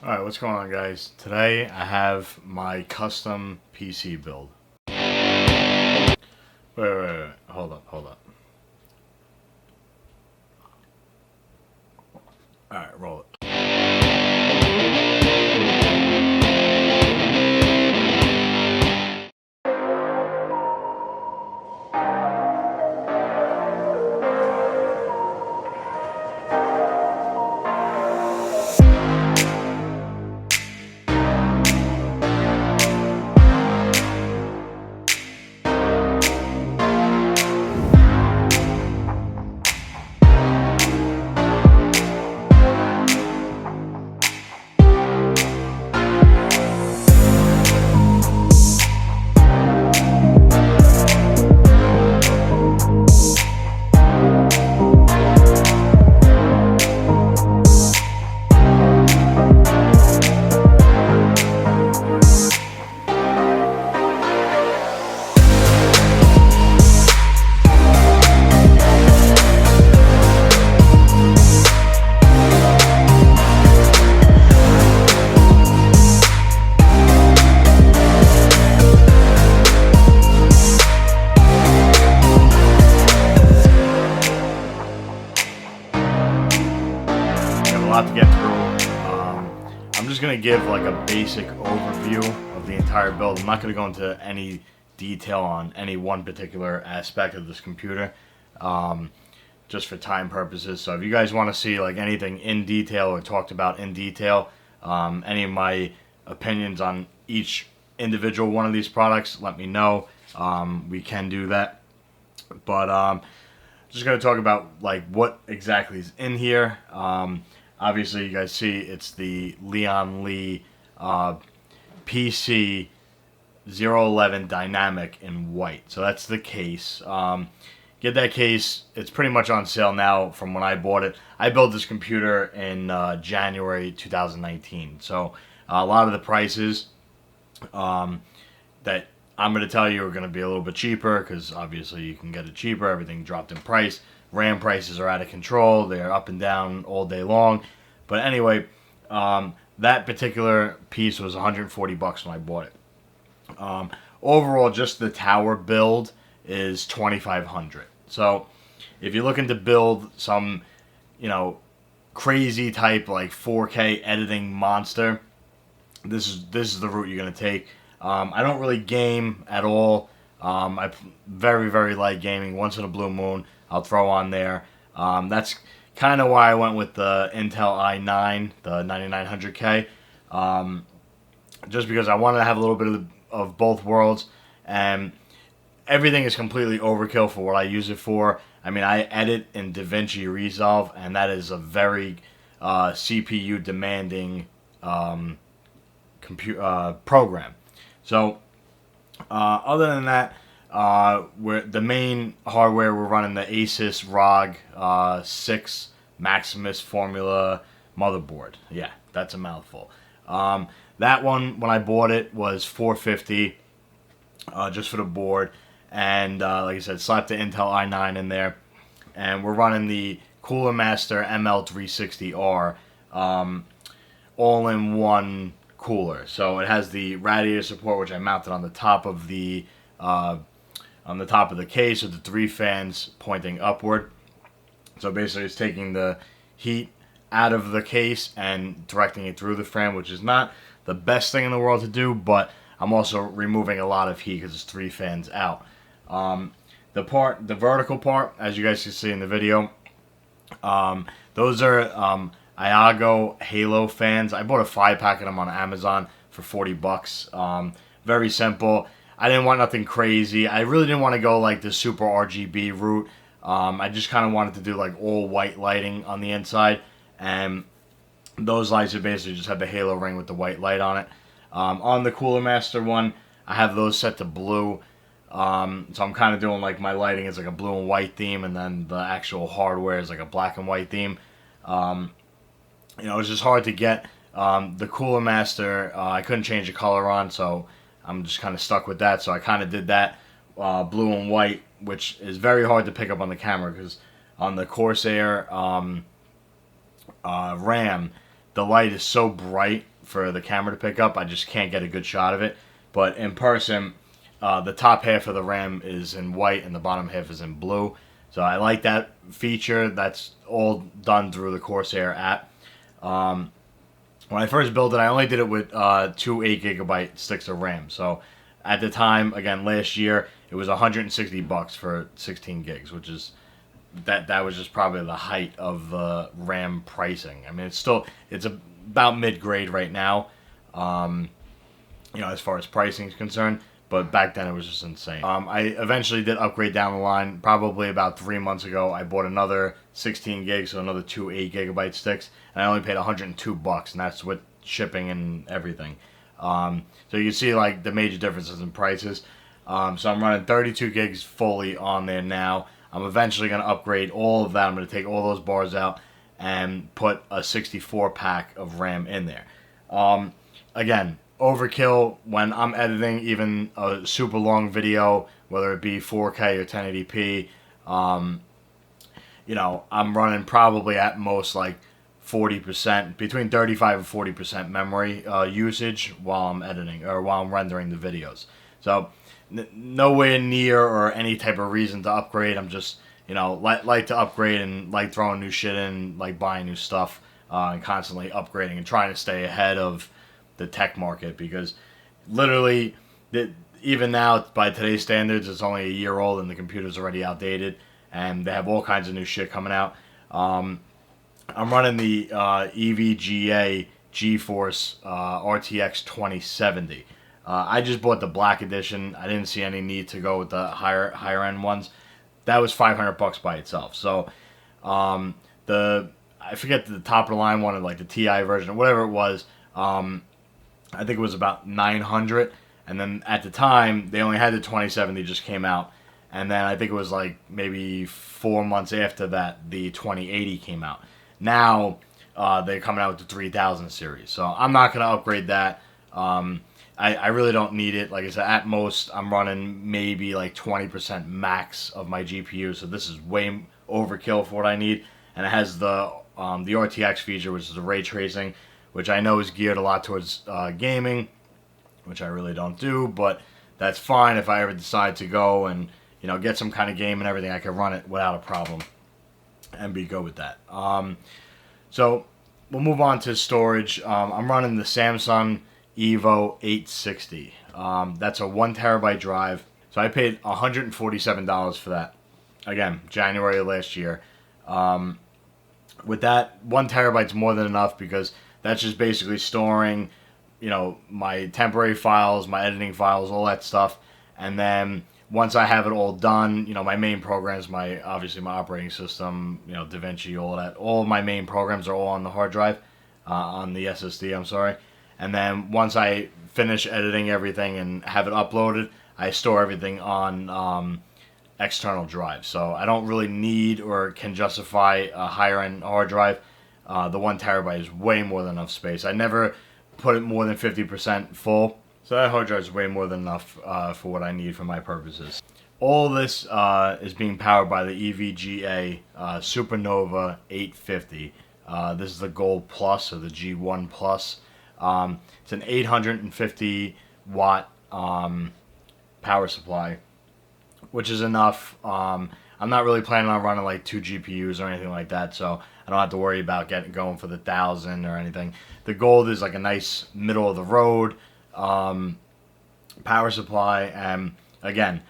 Alright, what's going on, guys? Today I have my custom PC build. Wait. Hold up. Alright, roll it. Lot to get through. I'm just going to give like a basic overview of the entire build. I'm not going to go into any detail on any one particular aspect of this computer, just for time purposes. So if you guys want to see like anything in detail or talked about in detail, any of my opinions on each individual one of these products, let me know. We can do that. But just going to talk about like what exactly is in here. Obviously, you guys see it's the Leon Lee PC 011 Dynamic in white. So that's the case. Get that case. It's pretty much on sale now from when I bought it. I built this computer in January 2019. So a lot of the prices that I'm going to tell you are going to be a little bit cheaper because obviously you can get it cheaper. Everything dropped in price. RAM prices are out of control. They're up and down all day long. But anyway, that particular piece was 140 bucks when I bought it. Overall, just the tower build is 2,500. So if you're looking to build some, crazy type like 4K editing monster, this is the route you're going to take. I don't really game at all. I very light gaming. Once in a blue moon, I'll throw on there. That's kind of why I went with the Intel i9, the 9900K. Just because I wanted to have a little bit of both worlds. And everything is completely overkill for what I use it for. I mean, I edit in DaVinci Resolve, and that is a very CPU demanding program. So, other than that, the main hardware, we're running the Asus ROG 6 Maximus Formula motherboard. Yeah, that's a mouthful. That one, when I bought it, was $450 just for the board. And like I said, slapped the Intel i9 in there. And we're running the Cooler Master ML360R all-in-one cooler. So it has the radiator support, which I mounted on the top of the case with the 3 fans pointing upward. So basically it's taking the heat out of the case and directing it through the fan, which is not the best thing in the world to do, but I'm also removing a lot of heat because it's 3 fans out. The vertical part, as you guys can see in the video, those are Iago Halo fans. I bought a 5-pack of them on Amazon for 40 bucks. Very simple. I didn't want nothing crazy. I really didn't want to go like the super RGB route. I just kind of wanted to do like all white lighting on the inside. And those lights are basically just have the halo ring with the white light on it. On the Cooler Master one, I have those set to blue. So I'm kind of doing like my lighting is like a blue and white theme, and then the actual hardware is like a black and white theme. It's just hard to get. The Cooler Master, I couldn't change the color on, so I'm just kind of stuck with that. So I kind of did that blue and white, which is very hard to pick up on the camera because on the Corsair RAM, the light is so bright for the camera to pick up. I just can't get a good shot of it. But in person, the top half of the RAM is in white and the bottom half is in blue. So I like that feature. That's all done through the Corsair app. When I first built it, I only did it with 2 8GB sticks of RAM. So at the time, again, last year, it was $160 for 16 gigs, which is that was just probably the height of the RAM pricing. I mean, it's about mid-grade right now, as far as pricing is concerned. But back then it was just insane. I eventually did upgrade down the line. Probably about 3 months ago, I bought another 16 gigs, so another 2 8GB sticks, and I only paid $102, and that's with shipping and everything. So you can see like the major differences in prices. So I'm running 32 gigs fully on there now. I'm eventually going to upgrade all of that. I'm going to take all those bars out and put a 64 pack of RAM in there. Again, overkill when I'm editing even a super long video, whether it be 4K or 1080p. I'm running probably at most like 40%, between 35 and 40% memory usage while I'm editing or while I'm rendering the videos. So nowhere near or any type of reason to upgrade. I'm just, like to upgrade and like throwing new shit in, like buying new stuff and constantly upgrading and trying to stay ahead of the tech market, because literally even now by today's standards it's only a year old and the computer's already outdated and they have all kinds of new shit coming out. I'm running the EVGA GeForce RTX 2070. I just bought the black edition. I didn't see any need to go with the higher end ones. That was $500 by itself. So I forget the top of the line one, or like the TI version or whatever it was. I think it was about $900, and then at the time they only had the 2070 just came out, and then I think it was like maybe 4 months after that the 2080 came out. Now they're coming out with the 3000 series, so I'm not gonna upgrade that. I really don't need it. Like I said, at most I'm running maybe like 20% max of my GPU, so this is way overkill for what I need. And it has the RTX feature, which is the ray tracing, which I know is geared a lot towards gaming, which I really don't do, but that's fine. If I ever decide to go and get some kind of game and everything, I can run it without a problem and be good with that. So we'll move on to storage. I'm running the Samsung Evo 860. That's a 1 terabyte drive. So I paid $147 for that. Again, January of last year. With that, 1 terabyte's more than enough, because that's just basically storing, my temporary files, my editing files, all that stuff. And then once I have it all done, my main programs, obviously my operating system, DaVinci, all that, all of my main programs are all on the hard drive, on the SSD, I'm sorry. And then once I finish editing everything and have it uploaded, I store everything on external drives. So I don't really need or can justify a higher end hard drive. The 1 terabyte is way more than enough space. I never put it more than 50% full. So that hard drive is way more than enough for what I need for my purposes. All this is being powered by the EVGA Supernova 850. This is the Gold Plus, or the G1 Plus. It's an 850 watt power supply, which is enough. I'm not really planning on running like 2 GPUs or anything like that, so I don't have to worry about going for the 1000 or anything. The Gold is like a nice middle of the road power supply, and again,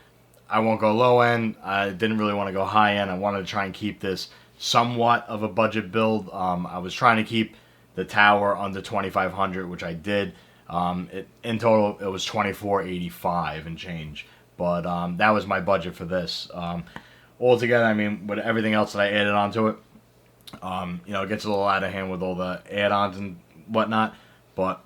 I won't go low end. I didn't really want to go high end. I wanted to try and keep this somewhat of a budget build. I was trying to keep the tower under 2500, which I did. In total, it was 2485 and change, but that was my budget for this. Altogether, I mean, with everything else that I added onto it, it gets a little out of hand with all the add-ons and whatnot. But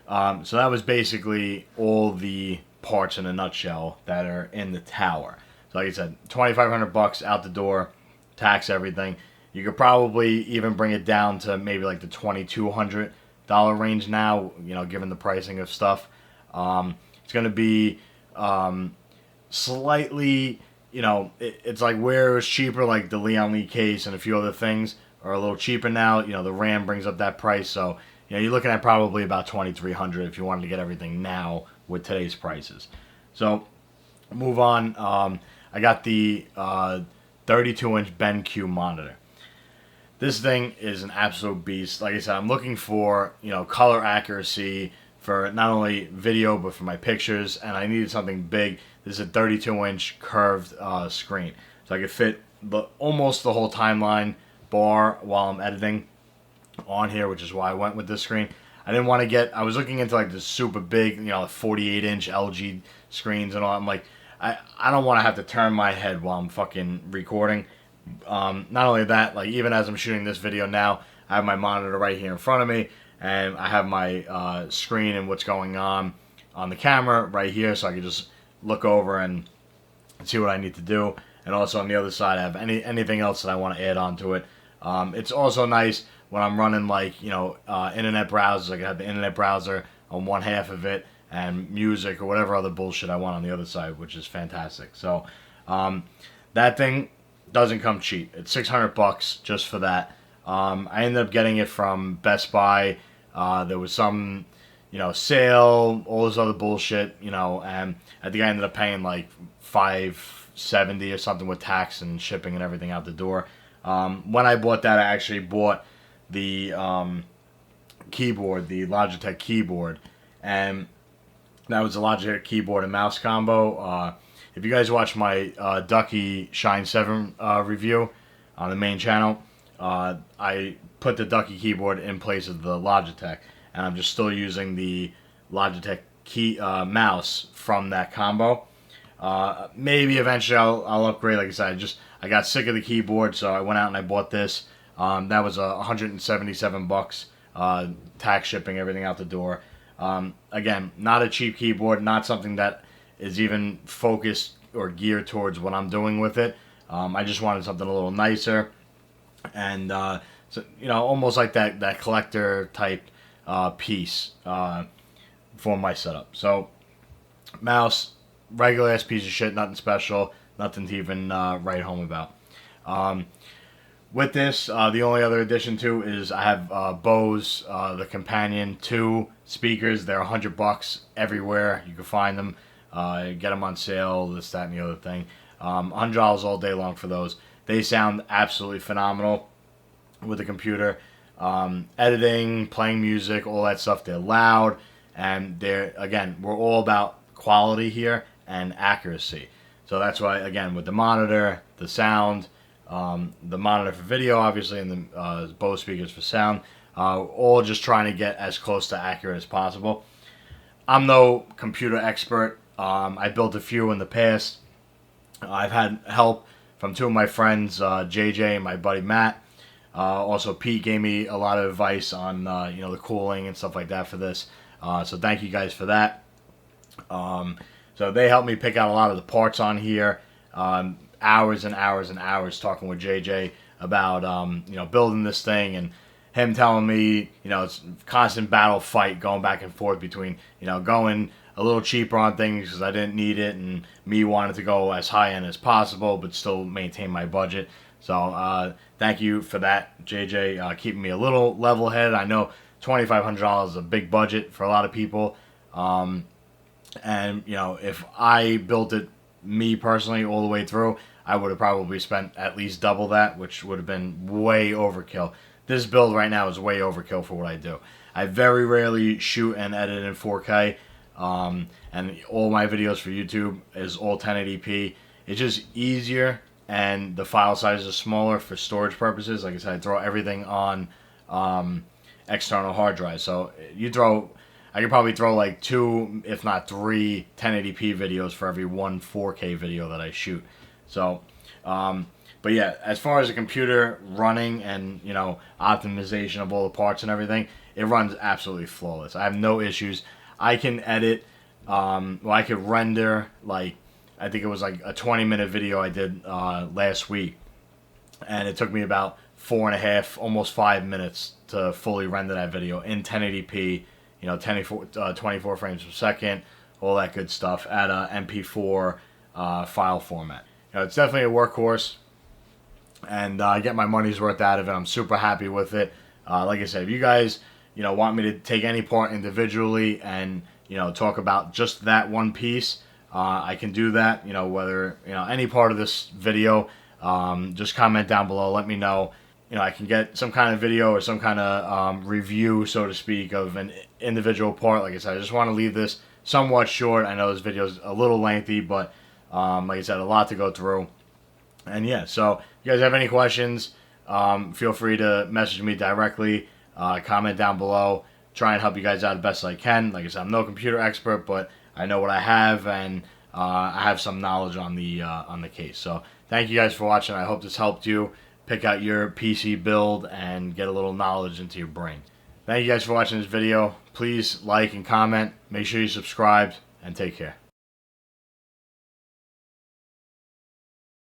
so that was basically all the parts in a nutshell that are in the tower. So like I said, $2,500 out the door, tax everything. You could probably even bring it down to maybe like the $2,200 range now, given the pricing of stuff. It's going to be slightly, it's like where it was cheaper, like the Leon Lee case and a few other things are a little cheaper now. The RAM brings up that price, so you're looking at probably about $2,300 if you wanted to get everything now with today's prices. So move on. I got the 32-inch BenQ monitor. This thing is an absolute beast. Like I said, I'm looking for color accuracy for not only video but for my pictures, and I needed something big. This is a 32-inch curved screen, so I could fit almost the whole timeline bar while I'm editing on here, which is why I went with this screen. I didn't want to get. I was looking into like the super big, 48-inch LG screens and all. I'm like, I don't want to have to turn my head while I'm fucking recording. Not only that, like even as I'm shooting this video now, I have my monitor right here in front of me, and I have my screen and what's going on the camera right here, so I can just look over and see what I need to do. And also on the other side, I have anything else that I want to add on to it. It's also nice when I'm running like internet browsers. I can have the internet browser on one half of it and music or whatever other bullshit I want on the other side, which is fantastic. So that thing doesn't come cheap. It's $600 just for that. I ended up getting it from Best Buy. There was some, sale, all this other bullshit, and I think I ended up paying like $570 or something with tax and shipping and everything out the door. When I bought that, I actually bought the keyboard, the Logitech keyboard, and that was a Logitech keyboard and mouse combo. If you guys watch my Ducky Shine 7 review on the main channel, I put the Ducky keyboard in place of the Logitech, and I'm just still using the Logitech mouse from that combo. Maybe eventually I'll upgrade. Like I said, I got sick of the keyboard, so I went out and I bought this. That was $177, tax, shipping, everything out the door. Again, not a cheap keyboard, not something that is even focused or geared towards what I'm doing with it. I just wanted something a little nicer, and so, almost like that collector type piece for my setup. So mouse, regular ass piece of shit, nothing special, nothing to even write home about. With this, the only other addition to is I have Bose, the Companion 2 speakers. They're $100 everywhere. You can find them. Get them on sale, this, that, and the other thing. $100 all day long for those. They sound absolutely phenomenal with the computer. Editing, playing music, all that stuff. They're loud, and we're all about quality here and accuracy. So that's why, again, with the monitor, the sound, the monitor for video, obviously, and the Bose speakers for sound, all just trying to get as close to accurate as possible. I'm no computer expert. I built a few in the past. I've had help from two of my friends, JJ and my buddy Matt. Also, Pete gave me a lot of advice on the cooling and stuff like that for this. So thank you guys for that. So they helped me pick out a lot of the parts on here. Hours and hours and hours talking with JJ about building this thing, and him telling me it's a constant battle fight going back and forth between going a little cheaper on things because I didn't need it, and me wanted to go as high end as possible but still maintain my budget. So thank you for that, JJ, keeping me a little level headed. I know $2,500 is a big budget for a lot of people, and if I built it me personally all the way through, I would have probably spent at least double that, which would have been way overkill. This build right now is way overkill for what I do. I very rarely shoot and edit in 4K, and all my videos for YouTube is all 1080p. It's just easier, and the file size is smaller for storage purposes. Like I said, I throw everything on external hard drives. So I could probably throw like 2, if not 3, 1080p videos for every one 4K video that I shoot. So, but yeah, as far as the computer running and optimization of all the parts and everything, it runs absolutely flawless. I have no issues. I can edit. I could render, like, I think it was like a 20-minute video I did last week, and it took me about 4.5, almost 5 minutes to fully render that video in 1080p. 24 frames per second, all that good stuff at a MP4 file format. It's definitely a workhorse, and I get my money's worth out of it. I'm super happy with it. Like I said, if you guys want me to take any part individually and talk about just that one piece, I can do that. Whether any part of this video, just comment down below. Let me know. I can get some kind of video or some kind of review, so to speak, of an individual part. Like I said, I just want to leave this somewhat short. I know this video is a little lengthy, but like I said, a lot to go through. And yeah, so if you guys have any questions, feel free to message me directly, comment down below, try and help you guys out as best as I can. Like I said, I'm no computer expert, but I know what I have, and I have some knowledge on the case. So thank you guys for watching. I hope this helped you pick out your PC build and get a little knowledge into your brain. Thank you guys for watching this video. Please like and comment. Make sure you subscribe, and take care.